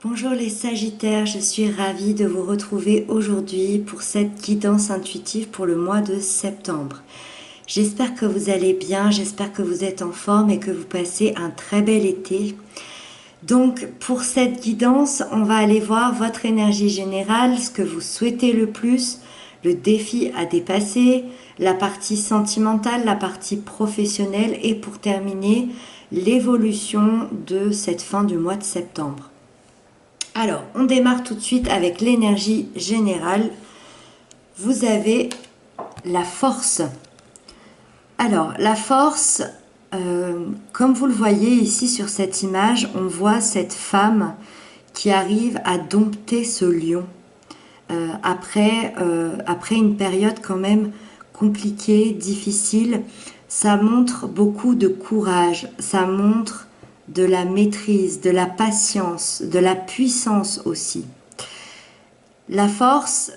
Bonjour les Sagittaires, je suis ravie de vous retrouver aujourd'hui pour cette guidance intuitive pour le mois de septembre. J'espère que vous allez bien, j'espère que vous êtes en forme et que vous passez un très bel été. Donc pour cette guidance, on va aller voir votre énergie générale, ce que vous souhaitez le plus, le défi à dépasser, la partie sentimentale, la partie professionnelle et pour terminer, l'évolution de cette fin du mois de septembre. Alors, on démarre tout de suite avec l'énergie générale. Vous avez la force. Alors, la force, comme vous le voyez ici sur cette image, on voit cette femme qui arrive à dompter ce lion après une période quand même compliquée, difficile. Ça montre beaucoup de courage, ça montre de la maîtrise, de la patience, de la puissance aussi. La force,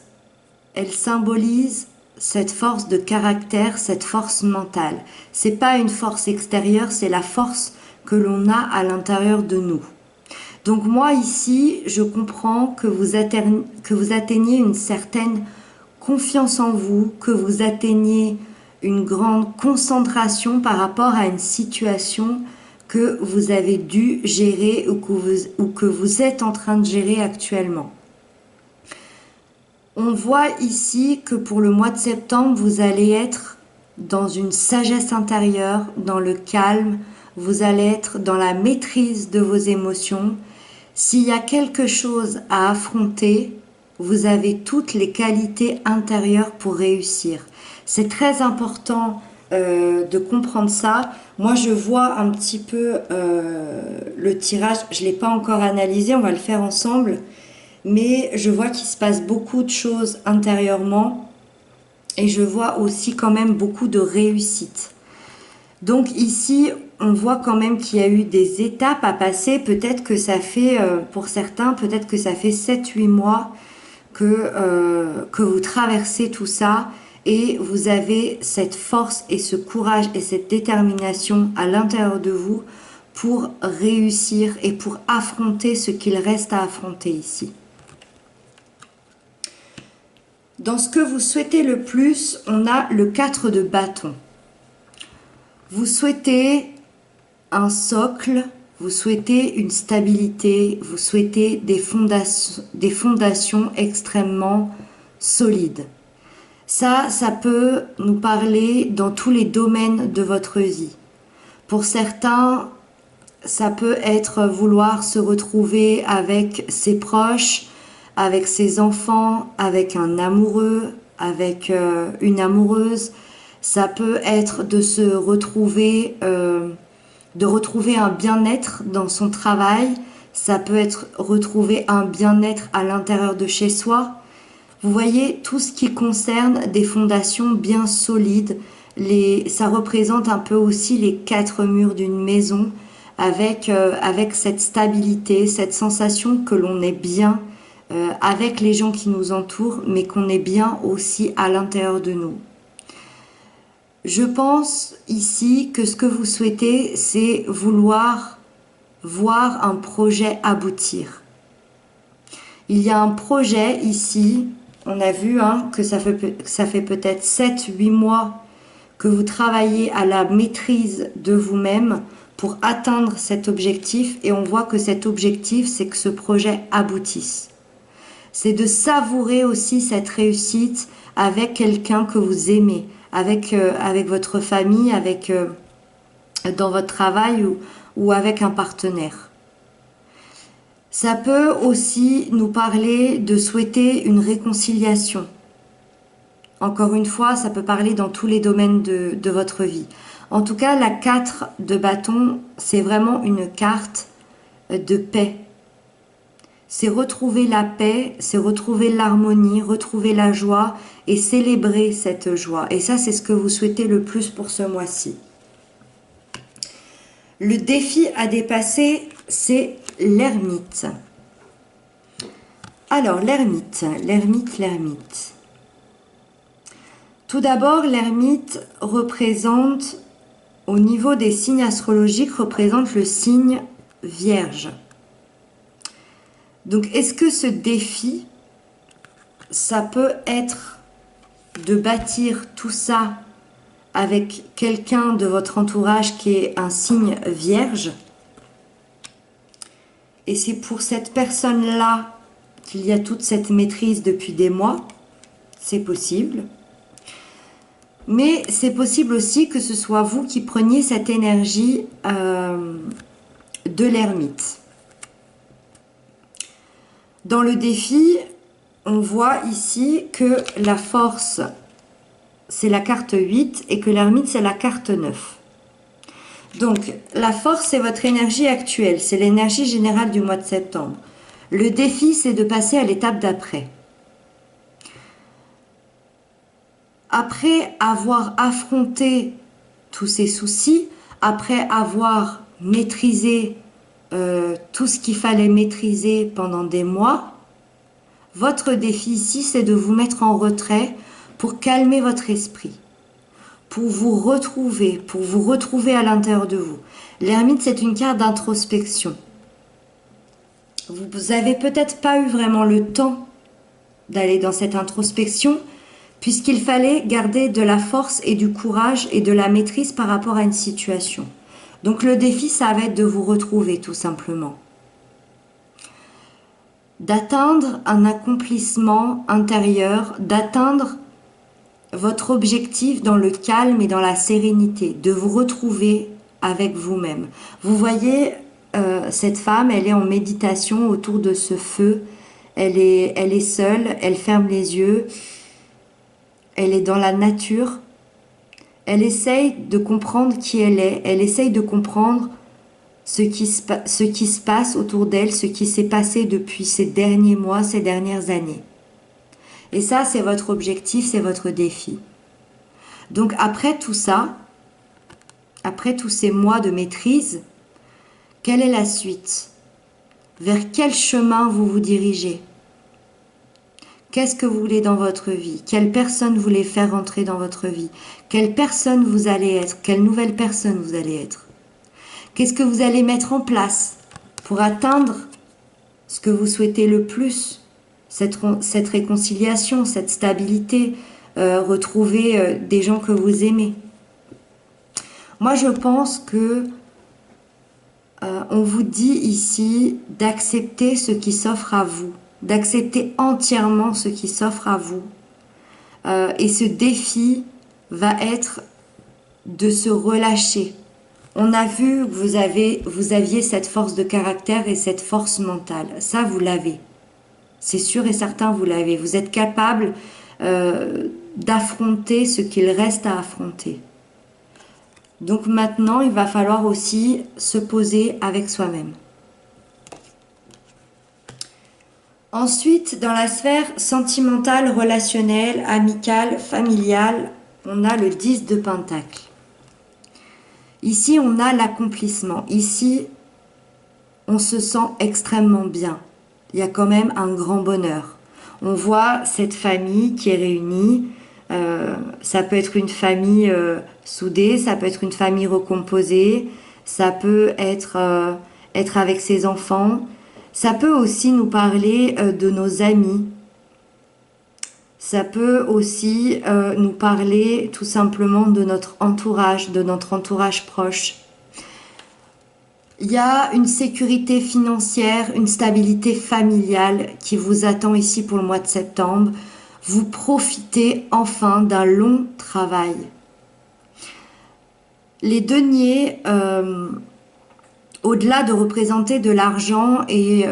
elle symbolise cette force de caractère, cette force mentale. C'est pas une force extérieure, c'est la force que l'on a à l'intérieur de nous. Donc moi ici, je comprends que vous atteignez une certaine confiance en vous, que vous atteignez une grande concentration par rapport à une situation que vous avez dû gérer ou que vous êtes en train de gérer actuellement. On voit ici que pour le mois de septembre, vous allez être dans une sagesse intérieure, dans le calme, vous allez être dans la maîtrise de vos émotions. S'il y a quelque chose à affronter, vous avez toutes les qualités intérieures pour réussir. C'est très important de comprendre ça. Moi, je vois un petit peu le tirage. Je ne l'ai pas encore analysé, on va le faire ensemble. Mais je vois qu'il se passe beaucoup de choses intérieurement. Et je vois aussi quand même beaucoup de réussite. Donc ici, on voit quand même qu'il y a eu des étapes à passer. Peut-être que ça fait, pour certains, peut-être que ça fait 7-8 mois que vous traversez tout ça et vous avez cette force et ce courage et cette détermination à l'intérieur de vous pour réussir et pour affronter ce qu'il reste à affronter ici. Dans ce que vous souhaitez le plus, on a le 4 de bâton. Vous souhaitez un socle, vous souhaitez une stabilité, vous souhaitez des fondations extrêmement solides. Ça peut nous parler dans tous les domaines de votre vie. Pour certains, ça peut être vouloir se retrouver avec ses proches, avec ses enfants, avec un amoureux, avec une amoureuse. Ça peut être de se retrouver, de retrouver un bien-être dans son travail. Ça peut être retrouver un bien-être à l'intérieur de chez soi. Vous voyez, tout ce qui concerne des fondations bien solides, ça représente un peu aussi les 4 murs d'une maison avec cette stabilité, cette sensation que l'on est bien avec les gens qui nous entourent, mais qu'on est bien aussi à l'intérieur de nous. Je pense ici que ce que vous souhaitez, c'est vouloir voir un projet aboutir. Il y a un projet ici, on a vu que ça fait peut-être 7-8 mois que vous travaillez à la maîtrise de vous-même pour atteindre cet objectif et on voit que cet objectif, c'est que ce projet aboutisse. C'est de savourer aussi cette réussite avec quelqu'un que vous aimez, avec votre famille, dans votre travail ou avec un partenaire. Ça peut aussi nous parler de souhaiter une réconciliation. Encore une fois, ça peut parler dans tous les domaines de votre vie. En tout cas, la 4 de bâton, c'est vraiment une carte de paix. C'est retrouver la paix, c'est retrouver l'harmonie, retrouver la joie et célébrer cette joie. Et ça, c'est ce que vous souhaitez le plus pour ce mois-ci. Le défi à dépasser, c'est l'ermite. Alors, l'ermite. Tout d'abord, l'ermite représente, au niveau des signes astrologiques, représente le signe Vierge. Donc, est-ce que ce défi, ça peut être de bâtir tout ça avec quelqu'un de votre entourage qui est un signe vierge? Et c'est pour cette personne-là qu'il y a toute cette maîtrise depuis des mois. C'est possible. Mais c'est possible aussi que ce soit vous qui preniez cette énergie de l'ermite. Dans le défi, on voit ici que la force, c'est la carte 8 et que l'ermite, c'est la carte 9. Donc, la force, c'est votre énergie actuelle, c'est l'énergie générale du mois de septembre. Le défi, c'est de passer à l'étape d'après. Après avoir affronté tous ces soucis, après avoir maîtrisé tout ce qu'il fallait maîtriser pendant des mois, votre défi ici, c'est de vous mettre en retrait pour calmer votre esprit, pour vous retrouver à l'intérieur de vous. L'ermite, c'est une carte d'introspection. Vous n'avez peut-être pas eu vraiment le temps d'aller dans cette introspection, puisqu'il fallait garder de la force et du courage et de la maîtrise par rapport à une situation. Donc le défi, ça va être de vous retrouver tout simplement. D'atteindre un accomplissement intérieur, d'atteindre votre objectif dans le calme et dans la sérénité, de vous retrouver avec vous-même. Vous voyez, cette femme, elle est en méditation autour de ce feu, elle est seule, elle ferme les yeux, elle est dans la nature, elle essaye de comprendre qui elle est, elle essaye de comprendre ce qui se passe autour d'elle, ce qui s'est passé depuis ces derniers mois, ces dernières années. Et ça, c'est votre objectif, c'est votre défi. Donc après tout ça, après tous ces mois de maîtrise, quelle est la suite? Vers quel chemin vous vous dirigez? Qu'est-ce que vous voulez dans votre vie? Quelle personne vous voulez faire entrer dans votre vie? Quelle personne vous allez être? Quelle nouvelle personne vous allez être? Qu'est-ce que vous allez mettre en place pour atteindre ce que vous souhaitez le plus? Cette réconciliation, cette stabilité, retrouver des gens que vous aimez. Moi, je pense que on vous dit ici d'accepter ce qui s'offre à vous, d'accepter entièrement ce qui s'offre à vous. Et ce défi va être de se relâcher. On a vu que vous aviez cette force de caractère et cette force mentale. Ça, vous l'avez. C'est sûr et certain, vous l'avez. Vous êtes capable d'affronter ce qu'il reste à affronter. Donc maintenant, il va falloir aussi se poser avec soi-même. Ensuite, dans la sphère sentimentale, relationnelle, amicale, familiale, on a le 10 de Pentacle. Ici, on a l'accomplissement. Ici, on se sent extrêmement bien. Il y a quand même un grand bonheur. On voit cette famille qui est réunie. Ça peut être une famille soudée, ça peut être une famille recomposée, ça peut être avec ses enfants. Ça peut aussi nous parler de nos amis. Ça peut aussi nous parler tout simplement de notre entourage proche. Il y a une sécurité financière, une stabilité familiale qui vous attend ici pour le mois de septembre. Vous profitez enfin d'un long travail. Les deniers, au-delà de représenter de l'argent et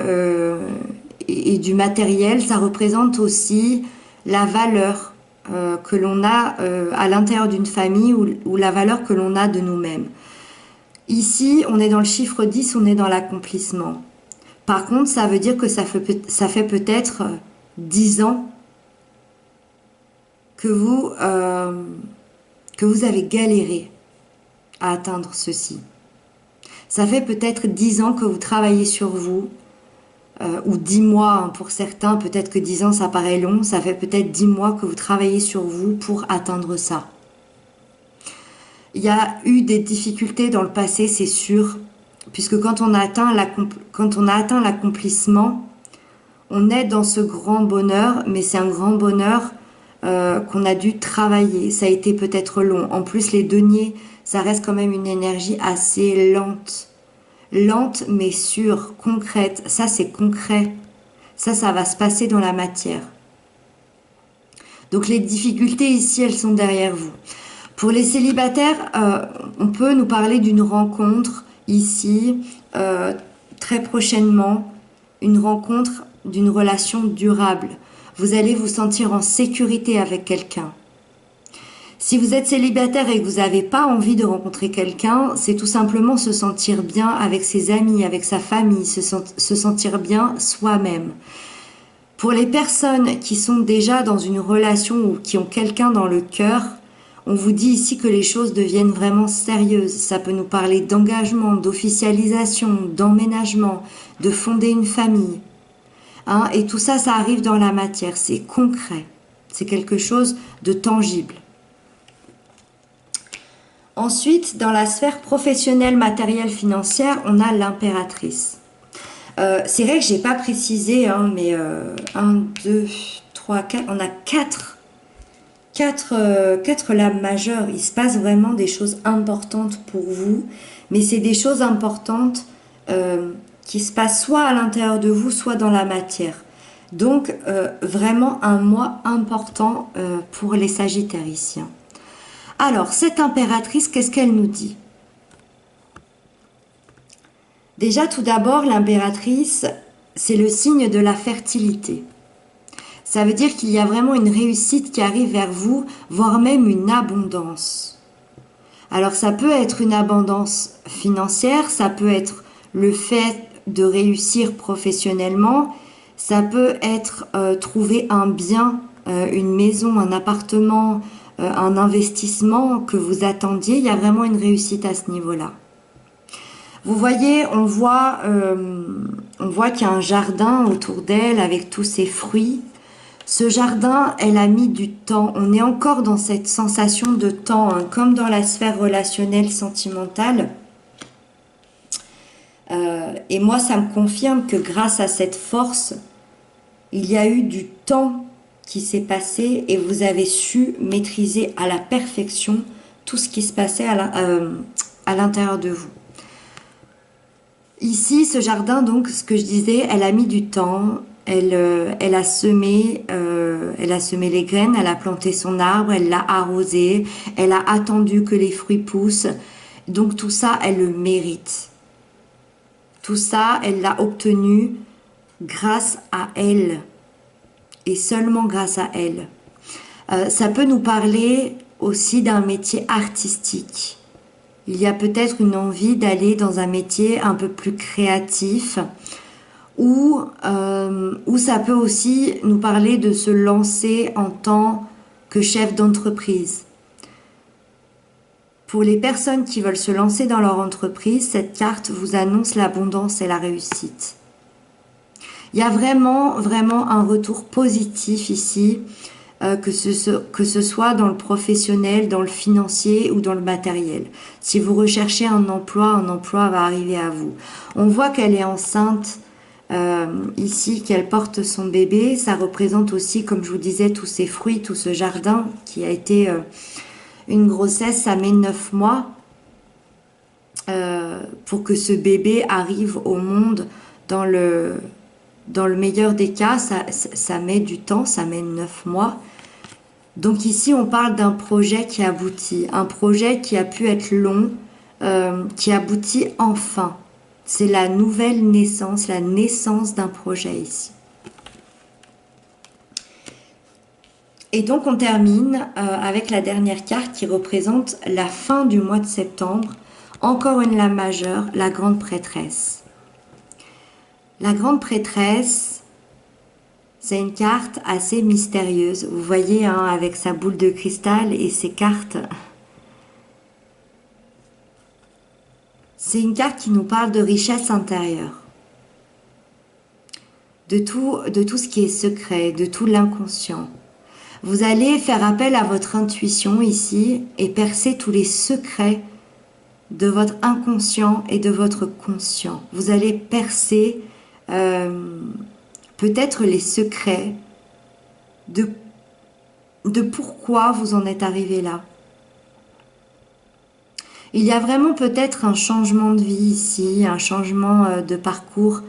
du matériel, ça représente aussi la valeur que l'on a à l'intérieur d'une famille ou la valeur que l'on a de nous-mêmes. Ici, on est dans le chiffre 10, on est dans l'accomplissement. Par contre, ça veut dire que ça fait peut-être 10 ans que vous avez galéré à atteindre ceci. Ça fait peut-être 10 ans que vous travaillez sur vous, ou 10 mois hein, pour certains, peut-être que 10 ans ça paraît long, ça fait peut-être 10 mois que vous travaillez sur vous pour atteindre ça. Il y a eu des difficultés dans le passé, c'est sûr, puisque quand on a atteint l'accomplissement, On est dans ce grand bonheur, mais c'est un grand bonheur qu'on a dû travailler. Ça a été peut-être long. En plus, les deniers, ça reste quand même une énergie assez lente. Lente, mais sûre, concrète. Ça, c'est concret. Ça va se passer dans la matière. Donc les difficultés ici, elles sont derrière vous. Pour les célibataires, on peut nous parler d'une rencontre ici, très prochainement, une rencontre d'une relation durable. Vous allez vous sentir en sécurité avec quelqu'un. Si vous êtes célibataire et que vous n'avez pas envie de rencontrer quelqu'un, c'est tout simplement se sentir bien avec ses amis, avec sa famille, se sentir bien soi-même. Pour les personnes qui sont déjà dans une relation ou qui ont quelqu'un dans le cœur, on vous dit ici que les choses deviennent vraiment sérieuses. Ça peut nous parler d'engagement, d'officialisation, d'emménagement, de fonder une famille. Hein, et tout ça, ça arrive dans la matière, c'est concret. C'est quelque chose de tangible. Ensuite, dans la sphère professionnelle, matérielle, financière, on a l'impératrice. C'est vrai que j'ai pas précisé, hein, mais 1, 2, 3, 4, on a 4 lames majeures. Il se passe vraiment des choses importantes pour vous, mais c'est des choses importantes qui se passent soit à l'intérieur de vous, soit dans la matière. Donc, vraiment un mois important pour les Sagittaires ici. Alors, cette impératrice, qu'est-ce qu'elle nous dit? Déjà, tout d'abord, l'impératrice, c'est le signe de la fertilité. Ça veut dire qu'il y a vraiment une réussite qui arrive vers vous, voire même une abondance. Alors, ça peut être une abondance financière, ça peut être le fait de réussir professionnellement, ça peut être trouver un bien, une maison, un appartement, un investissement que vous attendiez. Il y a vraiment une réussite à ce niveau-là. Vous voyez, on voit qu'il y a un jardin autour d'elle avec tous ses fruits. Ce jardin, elle a mis du temps. On est encore dans cette sensation de temps, hein, comme dans la sphère relationnelle sentimentale. Et moi, ça me confirme que grâce à cette force, il y a eu du temps qui s'est passé et vous avez su maîtriser à la perfection tout ce qui se passait à l'intérieur de vous. Ici, ce jardin, donc, ce que je disais, elle a mis du temps, elle a semé les graines, elle a planté son arbre, elle l'a arrosé, elle a attendu que les fruits poussent. Donc tout ça, elle le mérite. Tout ça, elle l'a obtenu grâce à elle et seulement grâce à elle. Ça peut nous parler aussi d'un métier artistique. Il y a peut-être une envie d'aller dans un métier un peu plus créatif ou ça peut aussi nous parler de se lancer en tant que chef d'entreprise. Pour les personnes qui veulent se lancer dans leur entreprise, cette carte vous annonce l'abondance et la réussite. Il y a vraiment, vraiment un retour positif ici, que ce soit dans le professionnel, dans le financier ou dans le matériel. Si vous recherchez un emploi va arriver à vous. On voit qu'elle est enceinte ici, qu'elle porte son bébé. Ça représente aussi, comme je vous disais, tous ces fruits, tout ce jardin qui a été une grossesse. Ça met 9 mois pour que ce bébé arrive au monde. Dans le meilleur des cas, ça met du temps, ça met 9 mois. Donc ici, on parle d'un projet qui aboutit, un projet qui a pu être long, qui aboutit enfin. C'est la nouvelle naissance, la naissance d'un projet ici. Et donc on termine avec la dernière carte qui représente la fin du mois de septembre. Encore une lame majeure, la grande prêtresse. La grande prêtresse, c'est une carte assez mystérieuse. Vous voyez, hein, avec sa boule de cristal et ses cartes. C'est une carte qui nous parle de richesse intérieure. De tout ce qui est secret, de tout l'inconscient. Vous allez faire appel à votre intuition ici et percer tous les secrets de votre inconscient et de votre conscient. Vous allez percer peut-être les secrets de pourquoi vous en êtes arrivé là. Il y a vraiment peut-être un changement de vie ici, un changement de parcours,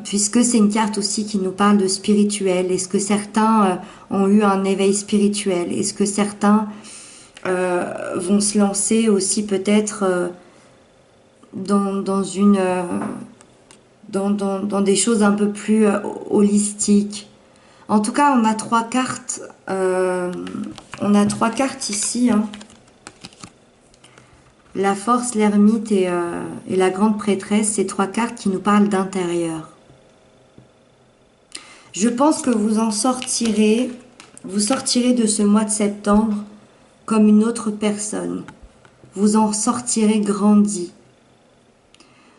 puisque c'est une carte aussi qui nous parle de spirituel. Est-ce que certains ont eu un éveil spirituel? Est-ce que certains vont se lancer aussi peut-être dans des choses un peu plus holistiques? En tout cas, on a trois cartes. On a trois cartes ici, hein. La force, l'ermite et la grande prêtresse, ces trois cartes qui nous parlent d'intérieur. Je pense que vous sortirez de ce mois de septembre comme une autre personne. Vous en sortirez grandi.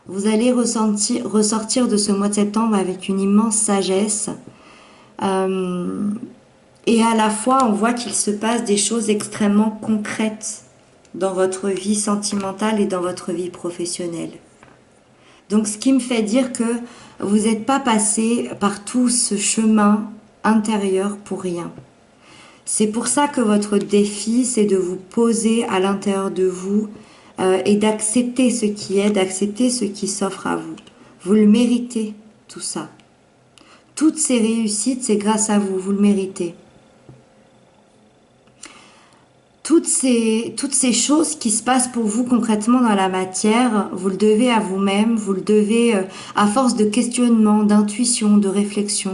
Vous allez ressortir de ce mois de septembre avec une immense sagesse. Et à la fois, on voit qu'il se passe des choses extrêmement concrètes dans votre vie sentimentale et dans votre vie professionnelle. Donc, ce qui me fait dire que vous n'êtes pas passé par tout ce chemin intérieur pour rien. C'est pour ça que votre défi, c'est de vous poser à l'intérieur de vous et d'accepter ce qui est, d'accepter ce qui s'offre à vous. Vous le méritez, tout ça. Toutes ces réussites, c'est grâce à vous, vous le méritez. Toutes ces choses qui se passent pour vous concrètement dans la matière, vous le devez à vous-même, vous le devez à force de questionnement, d'intuition, de réflexion.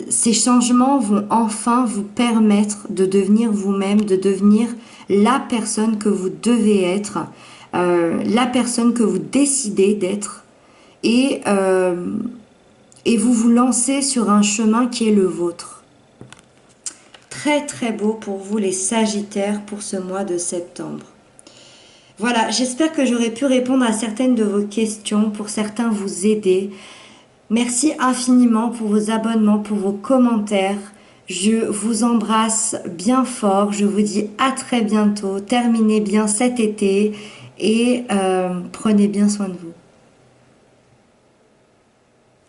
Ces changements vont enfin vous permettre de devenir vous-même, de devenir la personne que vous devez être, la personne que vous décidez d'être, et vous vous lancez sur un chemin qui est le vôtre. Très très beau pour vous les Sagittaires pour ce mois de septembre. Voilà, j'espère que j'aurai pu répondre à certaines de vos questions, pour certains vous aider. Merci infiniment pour vos abonnements, pour vos commentaires. Je vous embrasse bien fort, je vous dis à très bientôt. Terminez bien cet été et prenez bien soin de vous.